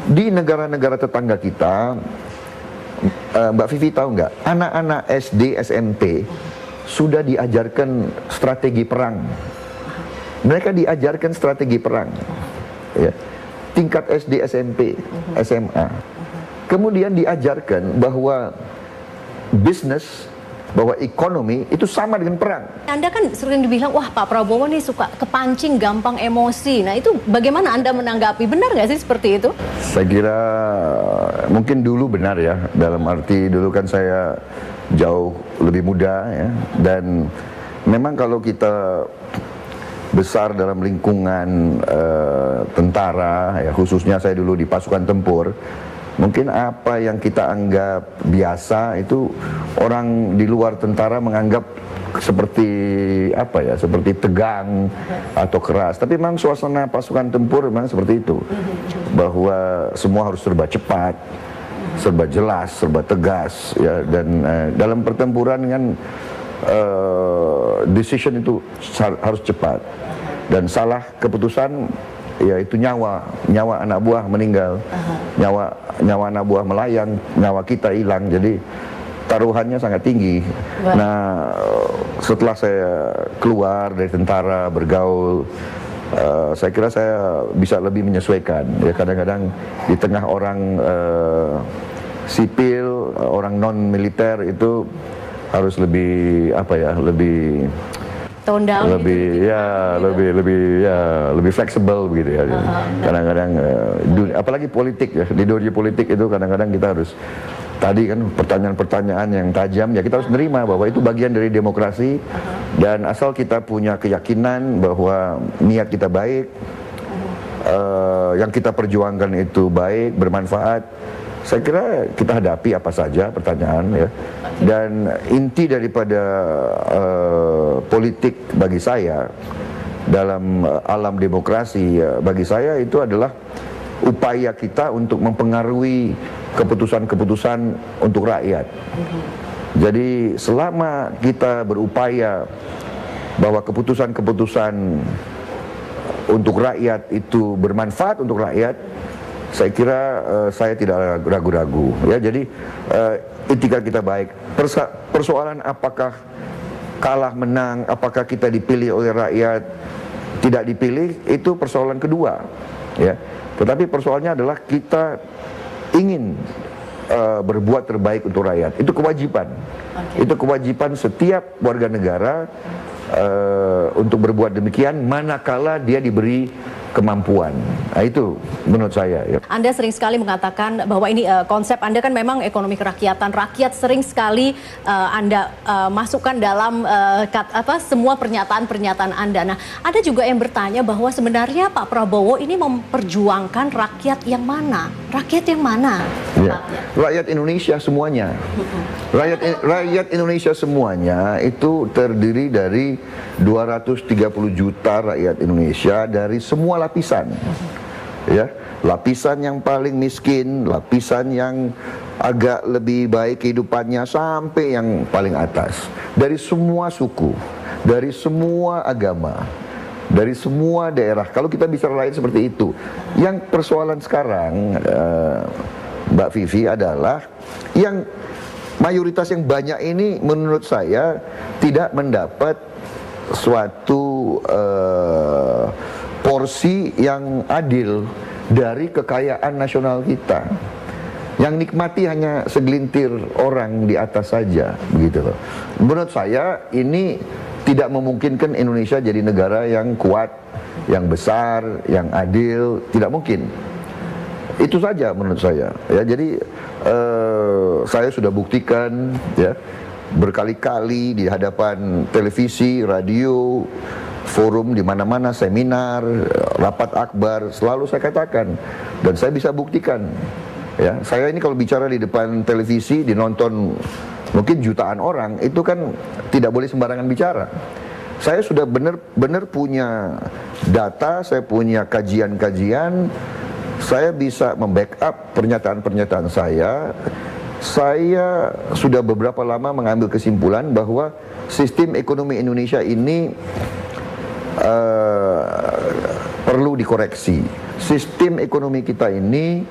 Di negara-negara tetangga kita, Mbak Vivi tahu nggak, anak-anak SD, SMP sudah diajarkan strategi perang. Mereka diajarkan strategi perang, ya. Tingkat SD, SMP, SMA. Kemudian diajarkan bahwa bisnis, bahwa ekonomi itu sama dengan perang. Anda kan sering dibilang, wah Pak Prabowo nih suka kepancing, gampang emosi. Nah itu bagaimana Anda menanggapi? Benar nggak sih seperti itu? Saya kira mungkin dulu benar ya, dalam arti dulu kan saya jauh lebih muda ya, dan memang kalau kita besar dalam lingkungan tentara ya, khususnya saya dulu di pasukan tempur, mungkin apa yang kita anggap biasa itu orang di luar tentara menganggap seperti apa ya, seperti tegang atau keras. Tapi memang suasana pasukan tempur memang seperti itu, bahwa semua harus serba cepat, serba jelas, serba tegas ya. Dan dalam pertempuran kan decision itu harus cepat, dan salah keputusan ya itu nyawa anak buah meninggal, nyawa anak buah melayang, nyawa kita hilang. Jadi taruhannya sangat tinggi. Nah, setelah saya keluar dari tentara, bergaul, saya kira saya bisa lebih menyesuaikan. Ya, kadang-kadang di tengah orang sipil, orang non militer itu harus lebih apa ya, lebih tone down, lebih fleksibel begitu ya. Kadang-kadang apalagi politik ya, di dunia politik itu kadang-kadang kita harus, tadi kan pertanyaan-pertanyaan yang tajam ya, kita harus menerima bahwa itu bagian dari demokrasi, dan asal kita punya keyakinan bahwa niat kita baik, yang kita perjuangkan itu baik, bermanfaat, saya kira kita hadapi apa saja pertanyaan ya. Dan inti daripada politik bagi saya dalam alam demokrasi bagi saya itu adalah upaya kita untuk mempengaruhi keputusan-keputusan untuk rakyat. Jadi selama kita berupaya bahwa keputusan-keputusan untuk rakyat itu bermanfaat untuk rakyat, saya kira saya tidak ragu-ragu ya. Jadi etika kita baik. Persoalan apakah kalah menang, apakah kita dipilih oleh rakyat, tidak dipilih, itu persoalan kedua ya. Tetapi persoalannya adalah kita ingin berbuat terbaik untuk rakyat. Itu kewajiban. Itu kewajiban setiap warga negara untuk berbuat demikian manakala dia diberi kemampuan. Nah, itu menurut saya ya. Anda sering sekali mengatakan bahwa ini konsep Anda kan memang ekonomi kerakyatan. Rakyat sering sekali Anda masukkan dalam semua pernyataan-pernyataan Anda. Nah, ada juga yang bertanya bahwa sebenarnya Pak Prabowo ini memperjuangkan rakyat yang mana? Rakyat yang mana? Ya. Rakyat Indonesia semuanya. Rakyat Indonesia semuanya itu terdiri dari 230 juta rakyat Indonesia dari semua lapisan. Ya, lapisan yang paling miskin, lapisan yang agak lebih baik kehidupannya, sampai yang paling atas. Dari semua suku, dari semua agama, dari semua daerah. Kalau kita bicara rakyat seperti itu, yang persoalan sekarang Mbak Vivi adalah yang mayoritas yang banyak ini menurut saya tidak mendapat suatu porsi yang adil dari kekayaan nasional kita. Yang nikmati hanya segelintir orang di atas saja, begitu loh. Menurut saya ini tidak memungkinkan Indonesia jadi negara yang kuat, yang besar, yang adil, tidak mungkin. Itu saja menurut saya. Ya, jadi saya sudah buktikan ya berkali-kali di hadapan televisi, radio, forum di mana-mana, seminar, rapat akbar, selalu saya katakan dan saya bisa buktikan. Ya, saya ini kalau bicara di depan televisi, dinonton mungkin jutaan orang, itu kan tidak boleh sembarangan bicara. Saya sudah benar-benar punya data, saya punya kajian-kajian, saya bisa membackup pernyataan-pernyataan saya. Saya sudah beberapa lama mengambil kesimpulan bahwa sistem ekonomi Indonesia ini perlu dikoreksi. Sistem ekonomi kita ini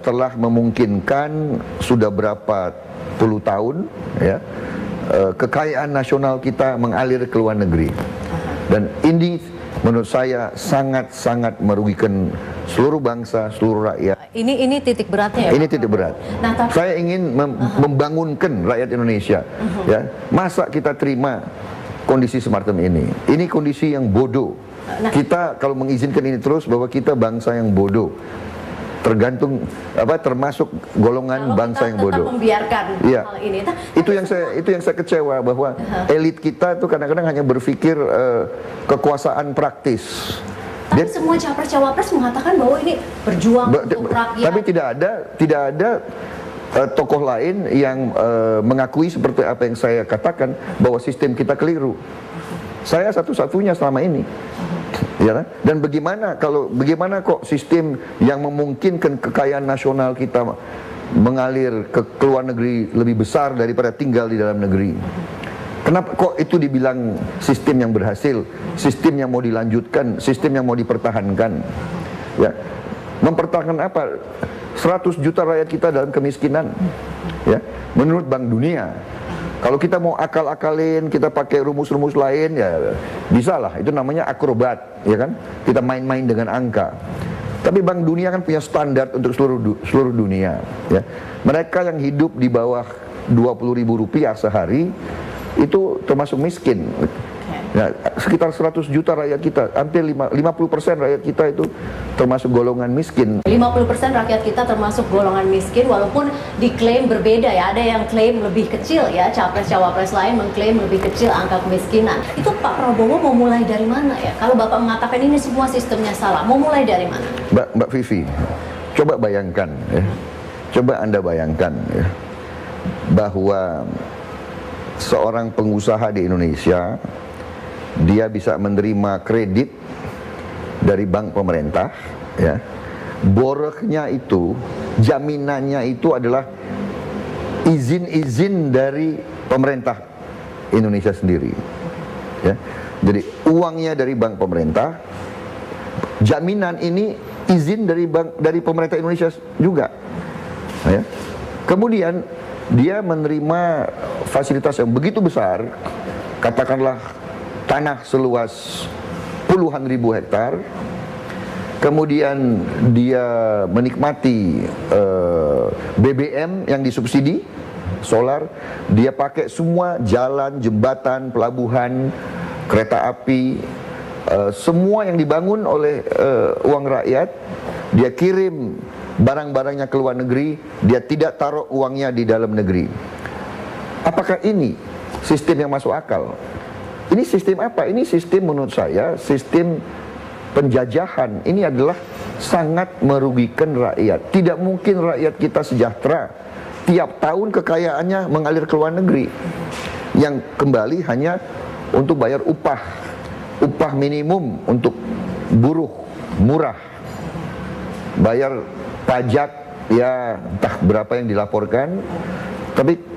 telah memungkinkan sudah berapa puluh tahun ya kekayaan nasional kita mengalir ke luar negeri, dan ini menurut saya sangat-sangat merugikan seluruh bangsa, seluruh rakyat. Ini titik beratnya ya. Ini titik berat. Nah, saya ingin membangunkan rakyat Indonesia. Ya, masa kita terima kondisi semacam ini? Ini kondisi yang bodoh. Kita kalau mengizinkan ini terus, bahwa kita bangsa yang bodoh. Tergantung termasuk golongan kalau bangsa yang bodoh. Membiarkan ya. hal ini. Itu yang saya kecewa, bahwa elit kita tuh kadang-kadang hanya berpikir kekuasaan praktis. Tapi semua capres-cawapres mengatakan bahwa ini berjuang untuk rakyat. Tapi tidak ada tokoh lain yang mengakui seperti apa yang saya katakan, bahwa sistem kita keliru. Saya satu-satunya selama ini. Ya kan? Dan bagaimana kok sistem yang memungkinkan kekayaan nasional kita mengalir ke luar negeri lebih besar daripada tinggal di dalam negeri? Kenapa kok itu dibilang sistem yang berhasil, sistem yang mau dilanjutkan, sistem yang mau dipertahankan? Ya, mempertahankan apa? 100 juta rakyat kita dalam kemiskinan. Ya, menurut Bank Dunia. Kalau kita mau akal-akalin, kita pakai rumus-rumus lain, ya bisa lah. Itu namanya akrobat, ya kan? Kita main-main dengan angka. Tapi Bank Dunia kan punya standar untuk seluruh dunia. Ya. Mereka yang hidup di bawah Rp20.000 sehari itu termasuk miskin. Nah, sekitar 100 juta rakyat kita, hampir 50% rakyat kita itu termasuk golongan miskin. 50% rakyat kita termasuk golongan miskin, walaupun diklaim berbeda ya. Ada yang klaim lebih kecil ya, capres-cawapres lain mengklaim lebih kecil angka kemiskinan. Itu Pak Prabowo mau mulai dari mana ya? Kalau Bapak mengatakan ini semua sistemnya salah, mau mulai dari mana? Mbak Vivi, coba bayangkan ya. Coba Anda bayangkan ya, bahwa seorang pengusaha di Indonesia, dia bisa menerima kredit dari bank pemerintah, ya. Boroknya itu, jaminannya itu adalah izin-izin dari pemerintah Indonesia sendiri, ya. Jadi uangnya dari bank pemerintah, jaminan ini izin dari pemerintah Indonesia juga, ya. Kemudian dia menerima fasilitas yang begitu besar, katakanlah tanah seluas puluhan ribu hektar, kemudian dia menikmati BBM yang disubsidi, solar, dia pakai semua jalan, jembatan, pelabuhan, kereta api, semua yang dibangun oleh uang rakyat, dia kirim barang-barangnya ke luar negeri, dia tidak taruh uangnya di dalam negeri. Apakah ini sistem yang masuk akal? Ini sistem apa? Ini sistem menurut saya sistem penjajahan. Ini adalah sangat merugikan rakyat. Tidak mungkin rakyat kita sejahtera. Tiap tahun kekayaannya mengalir ke luar negeri, yang kembali hanya untuk bayar upah minimum untuk buruh murah, bayar pajak ya entah berapa yang dilaporkan, tapi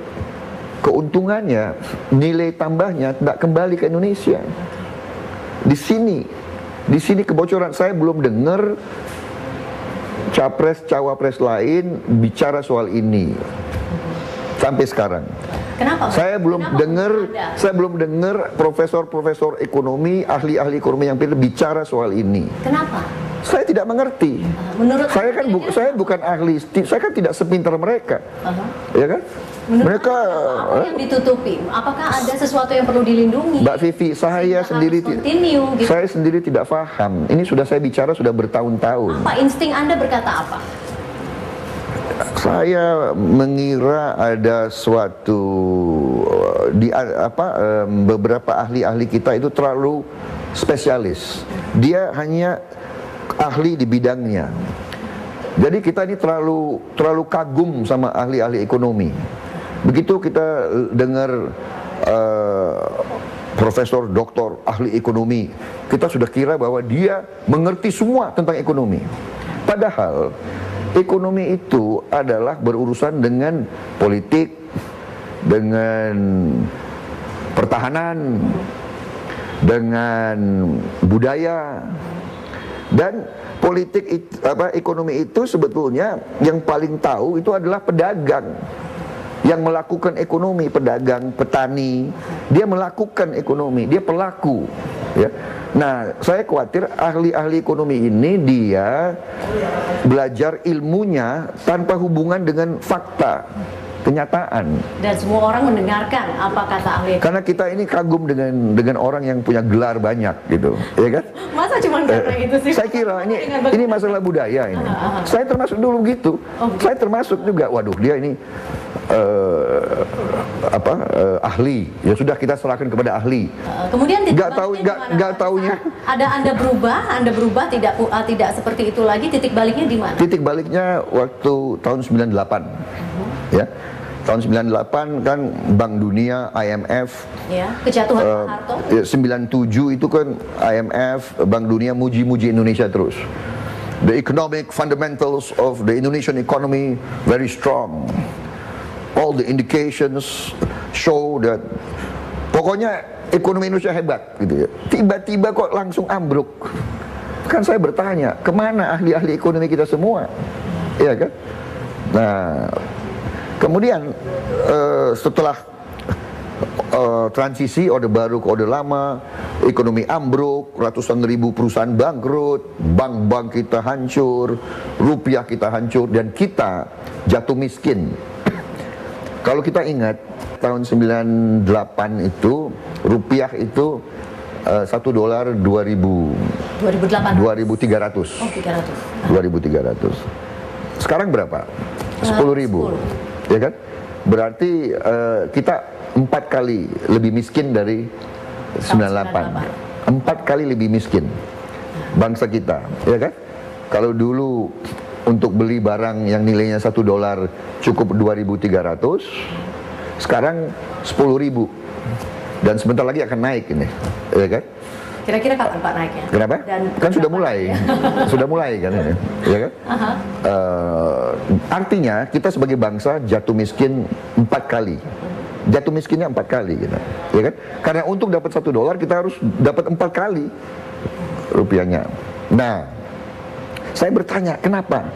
keuntungannya, nilai tambahnya tidak kembali ke Indonesia. Di sini kebocoran. Saya belum dengar capres cawapres lain bicara soal ini sampai sekarang. Kenapa? Saya belum dengar profesor ekonomi, ahli ekonomi yang bicara soal ini. Kenapa? Saya tidak mengerti. Menurut saya bukan ahli, saya kan tidak sepintar mereka, ya kan? Menurut mereka apa yang ditutupi? Apakah ada sesuatu yang perlu dilindungi? Mbak Vivi, saya sendiri tidak paham. Ini saya bicara sudah bertahun-tahun. Apa insting Anda berkata apa? Saya mengira ada suatu beberapa ahli-ahli kita itu terlalu spesialis. Dia hanya ahli di bidangnya. Jadi kita ini terlalu kagum sama ahli-ahli ekonomi. Begitu kita dengar profesor, doktor, ahli ekonomi, kita sudah kira bahwa dia mengerti semua tentang ekonomi. Padahal ekonomi itu adalah berurusan dengan politik, dengan pertahanan, dengan budaya, Dan ekonomi itu sebetulnya yang paling tahu itu adalah pedagang yang melakukan ekonomi, pedagang, petani, dia melakukan ekonomi, dia pelaku, ya. Nah, saya khawatir ahli-ahli ekonomi ini dia belajar ilmunya tanpa hubungan dengan fakta, kenyataan. Dan semua orang mendengarkan apa kata ahli. Karena kita ini kagum dengan orang yang punya gelar banyak gitu, ya kan? Masa cuma karena itu sih? Saya kira ini masalah budaya ini. Saya termasuk dulu gitu. Saya termasuk juga. Waduh, dia ini ahli. Ya sudah, kita serahkan kepada ahli. Kemudian nggak taunya. Ada Anda berubah tidak seperti itu lagi. Titik baliknya di mana? Titik baliknya waktu tahun 98. Ya. Tahun 98 kan Bank Dunia, IMF, ya, kejatuhan Pak Harto. 97 itu kan IMF, Bank Dunia muji-muji Indonesia terus. The economic fundamentals of the Indonesian economy very strong. All the indications show that pokoknya ekonomi Indonesia hebat gitu ya. Tiba-tiba kok langsung ambruk. Kan saya bertanya, kemana ahli-ahli ekonomi kita semua? Iya kan? Nah, kemudian setelah transisi Orde Baru ke Orde Lama, ekonomi ambruk, ratusan ribu perusahaan bangkrut, bank-bank kita hancur, rupiah kita hancur, dan kita jatuh miskin. Kalau kita ingat tahun 98 itu rupiah itu $1 $2.300. Oh, 300. 2.300. Sekarang berapa? 10.000. Ya kan? Berarti kita 4 kali lebih miskin dari 98. 4 kali lebih miskin bangsa kita, ya kan? Kalau dulu untuk beli barang yang nilainya $1 cukup 2.300, sekarang 10.000, dan sebentar lagi akan naik ini, ya kan? Kira-kira kapan Pak naiknya? Kenapa? Dan kan sudah mulai, sudah mulai kan ini, ya kan? Artinya kita sebagai bangsa jatuh miskin 4 kali, jatuh miskinnya 4 kali, gitu, ya kan? Karena untuk dapat $1 kita harus dapat 4 kali rupiahnya. Nah, saya bertanya kenapa?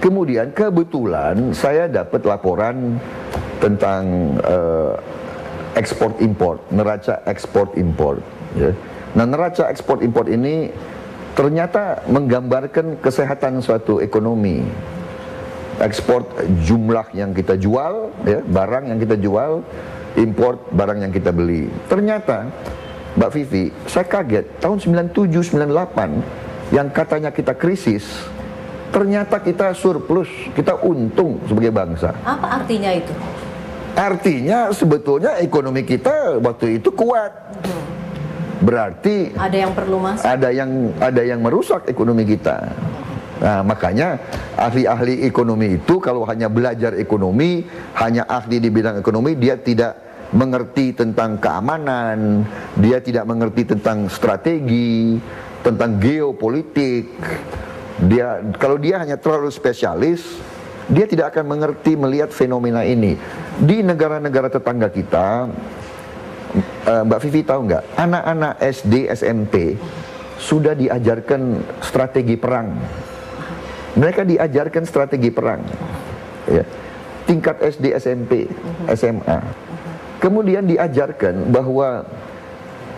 Kemudian kebetulan saya dapat laporan tentang ekspor impor, neraca ekspor impor. Ya. Nah, neraca ekspor impor ini ternyata menggambarkan kesehatan suatu ekonomi. Ekspor jumlah yang kita jual, ya, barang yang kita jual, import barang yang kita beli. Ternyata, Mbak Vivi, saya kaget tahun 97-98 yang katanya kita krisis, ternyata kita surplus, kita untung sebagai bangsa. Apa artinya itu? Artinya sebetulnya ekonomi kita waktu itu kuat. Berarti ada yang perlu masuk. Ada yang merusak ekonomi kita. Nah, makanya ahli-ahli ekonomi itu kalau hanya belajar ekonomi, hanya ahli di bidang ekonomi, dia tidak mengerti tentang keamanan, dia tidak mengerti tentang strategi, tentang geopolitik. Kalau dia hanya terlalu spesialis, dia tidak akan mengerti melihat fenomena ini. Di negara-negara tetangga kita, Mbak Vivi tahu nggak, anak-anak SD, SMP sudah diajarkan strategi perang. Mereka diajarkan strategi perang, ya. Tingkat SD, SMP, SMA. Kemudian diajarkan bahwa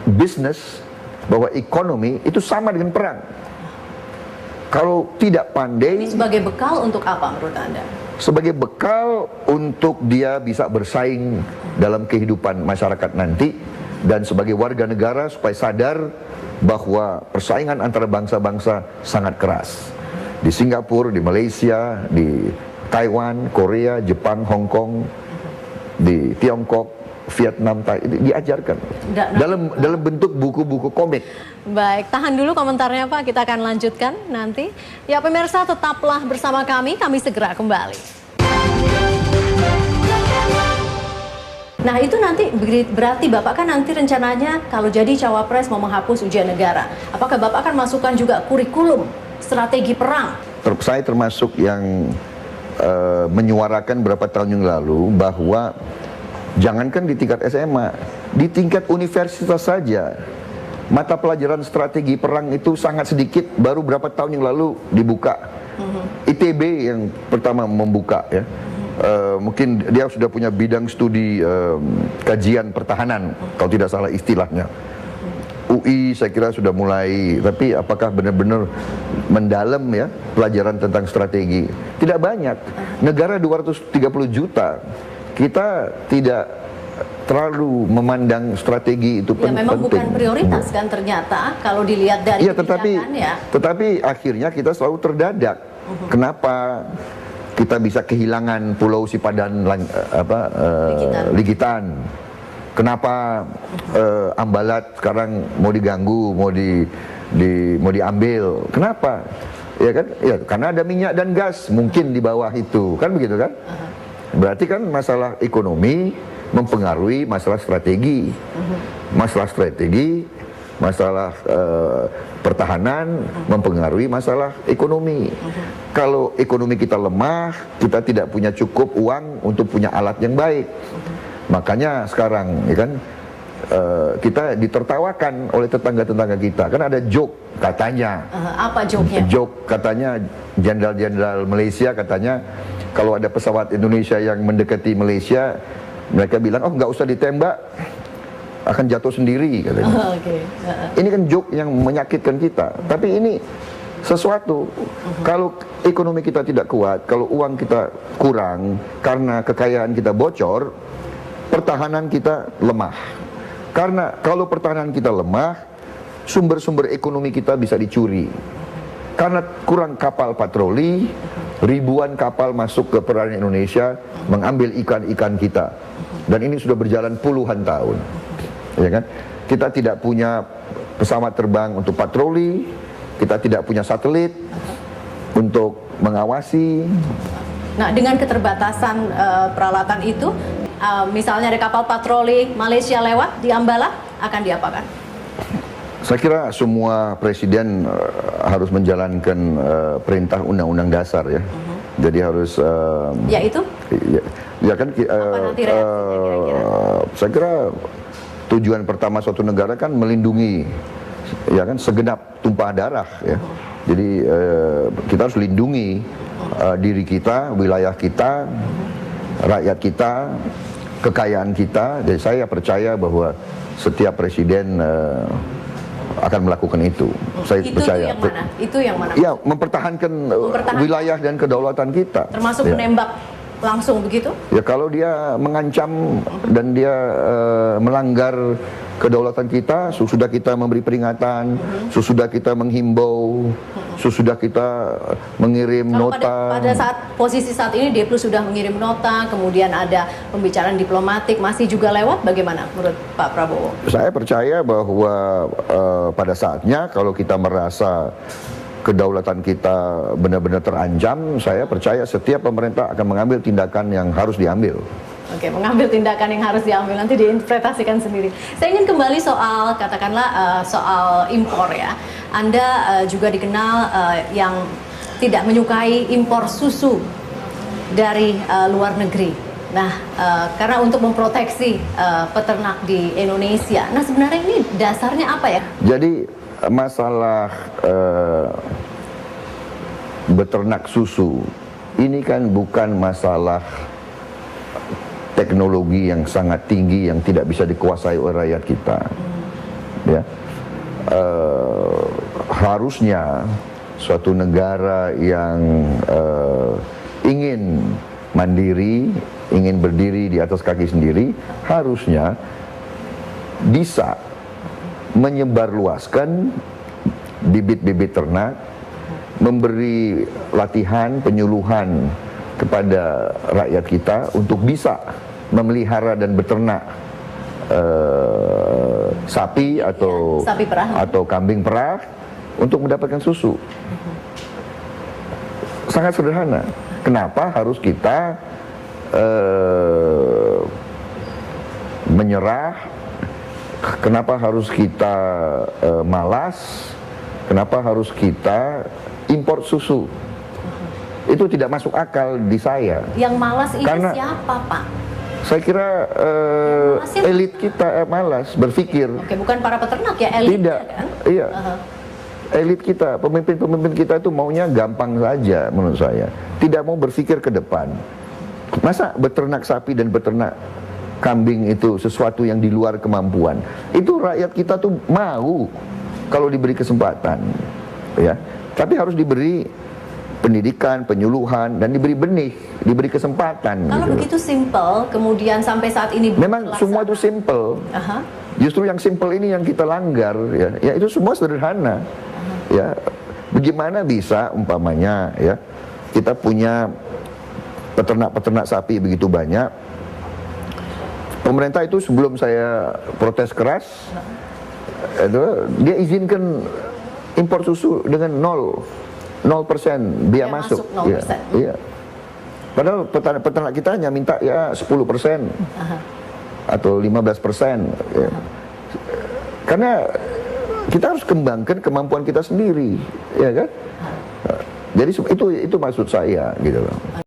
bisnis, bahwa ekonomi itu sama dengan perang. Kalau tidak pandai. Ini sebagai bekal untuk apa menurut Anda? Sebagai bekal untuk dia bisa bersaing dalam kehidupan masyarakat nanti, dan sebagai warga negara supaya sadar bahwa persaingan antara bangsa-bangsa sangat keras. Di Singapura, di Malaysia, di Taiwan, Korea, Jepang, Hong Kong, di Tiongkok, Vietnam, diajarkan dalam bentuk buku-buku komik. Baik, tahan dulu komentarnya Pak, kita akan lanjutkan nanti. Ya pemirsa, tetaplah bersama kami segera kembali. Nah itu nanti berarti Bapak kan nanti rencananya kalau jadi cawapres mau menghapus ujian negara. Apakah Bapak akan masukkan juga kurikulum strategi perang? Saya termasuk yang menyuarakan beberapa tahun yang lalu bahwa jangankan di tingkat SMA, di tingkat universitas saja mata pelajaran strategi perang itu sangat sedikit, baru berapa tahun yang lalu dibuka. ITB yang pertama membuka ya. Mungkin dia sudah punya bidang studi kajian pertahanan, kalau tidak salah istilahnya. UI saya kira sudah mulai, tapi apakah benar-benar mendalam ya pelajaran tentang strategi? Tidak banyak. Negara 230 juta, kita tidak terlalu memandang strategi itu Ya memang penting. bukan prioritas kan ternyata kalau dilihat dari kebijakannya. Tetapi akhirnya kita selalu terdadak. Kenapa kita bisa kehilangan Pulau Sipadan Ligitan? Kenapa Ambalat sekarang mau diganggu, mau diambil? Kenapa? Ya kan? Ya karena ada minyak dan gas mungkin di bawah itu, kan begitu kan? Berarti kan masalah ekonomi mempengaruhi masalah strategi. Masalah strategi, masalah pertahanan mempengaruhi masalah ekonomi. Kalau ekonomi kita lemah, kita tidak punya cukup uang untuk punya alat yang baik. Makanya sekarang ya kan kita ditertawakan oleh tetangga-tetangga kita. Kan ada joke katanya. Apa joke-nya? Joke katanya jenderal-jenderal Malaysia katanya kalau ada pesawat Indonesia yang mendekati Malaysia, mereka bilang, oh nggak usah ditembak, akan jatuh sendiri katanya. Ini kan joke yang menyakitkan kita. Tapi ini sesuatu, kalau ekonomi kita tidak kuat, kalau uang kita kurang karena kekayaan kita bocor, pertahanan kita lemah. Karena kalau pertahanan kita lemah, sumber-sumber ekonomi kita bisa dicuri. Karena kurang kapal patroli, ribuan kapal masuk ke perairan Indonesia mengambil ikan-ikan kita. Dan ini sudah berjalan puluhan tahun. Ya kan? Kita tidak punya pesawat terbang untuk patroli, kita tidak punya satelit untuk mengawasi. Nah, dengan keterbatasan peralatan itu, misalnya ada kapal patroli Malaysia lewat di Ambala, akan diapakan? Saya kira semua presiden harus menjalankan perintah undang-undang dasar ya. Jadi harus yaitu? Ya kan apa nanti reaksinya kira-kira? Saya kira tujuan pertama suatu negara kan melindungi ya kan segenap tumpah darah ya. Jadi kita harus lindungi diri kita, wilayah kita, rakyat kita, kekayaan kita. Jadi saya percaya bahwa setiap presiden akan melakukan itu. Saya percaya. Itu yang mana? Itu yang mana? Ya, mempertahankan wilayah dan kedaulatan kita. Termasuk menembak langsung begitu? Ya kalau dia mengancam dan dia melanggar kedaulatan kita, sesudah kita memberi peringatan, sesudah kita menghimbau, sesudah kita mengirim kalau nota. Pada saat posisi saat ini D+ sudah mengirim nota, kemudian ada pembicaraan diplomatik, masih juga lewat, bagaimana menurut Pak Prabowo? Saya percaya bahwa pada saatnya kalau kita merasa kedaulatan kita benar-benar terancam, saya percaya setiap pemerintah akan mengambil tindakan yang harus diambil. Oke, mengambil tindakan yang harus diambil, nanti diinterpretasikan sendiri. Saya ingin kembali soal, katakanlah soal impor ya. Anda juga dikenal yang tidak menyukai impor susu dari luar negeri. Nah, karena untuk memproteksi peternak di Indonesia. Nah, sebenarnya ini dasarnya apa ya? Jadi masalah beternak susu ini kan bukan masalah teknologi yang sangat tinggi yang tidak bisa dikuasai oleh rakyat kita. Ya, harusnya suatu negara yang ingin mandiri, ingin berdiri di atas kaki sendiri, harusnya bisa menyebarluaskan bibit-bibit ternak, memberi latihan, penyuluhan kepada rakyat kita untuk bisa memelihara dan beternak sapi atau kambing perah untuk mendapatkan susu. Sangat sederhana. Kenapa harus kita menyerah? Kenapa harus kita malas? Kenapa harus kita impor susu? Itu tidak masuk akal di saya. Yang malas ini siapa, Pak? Saya kira elit kita malas berpikir. Oke, bukan para peternak ya, elit Tidak, kan? iya. Elit kita, pemimpin-pemimpin kita itu maunya gampang saja menurut saya. Tidak mau berpikir ke depan. Masa beternak sapi dan beternak kambing itu sesuatu yang di luar kemampuan? Itu rakyat kita tuh mau kalau diberi kesempatan, ya. Tapi harus diberi pendidikan, penyuluhan, dan diberi benih, diberi kesempatan. Kalau gitu. begitu simple, kemudian sampai saat ini Memang semua itu simple. Justru yang simple ini yang kita langgar, ya. Ya itu semua sederhana. Ya, bagaimana bisa umpamanya, ya, kita punya peternak-peternak sapi begitu banyak. Pemerintah itu sebelum saya protes keras, itu dia izinkan impor susu dengan 0% biaya masuk. 0%. Ya, iya. Padahal peternak kita hanya minta ya 10% atau 15%. Ya. Karena kita harus kembangkan kemampuan kita sendiri, ya kan? Jadi itu maksud saya, gitu loh.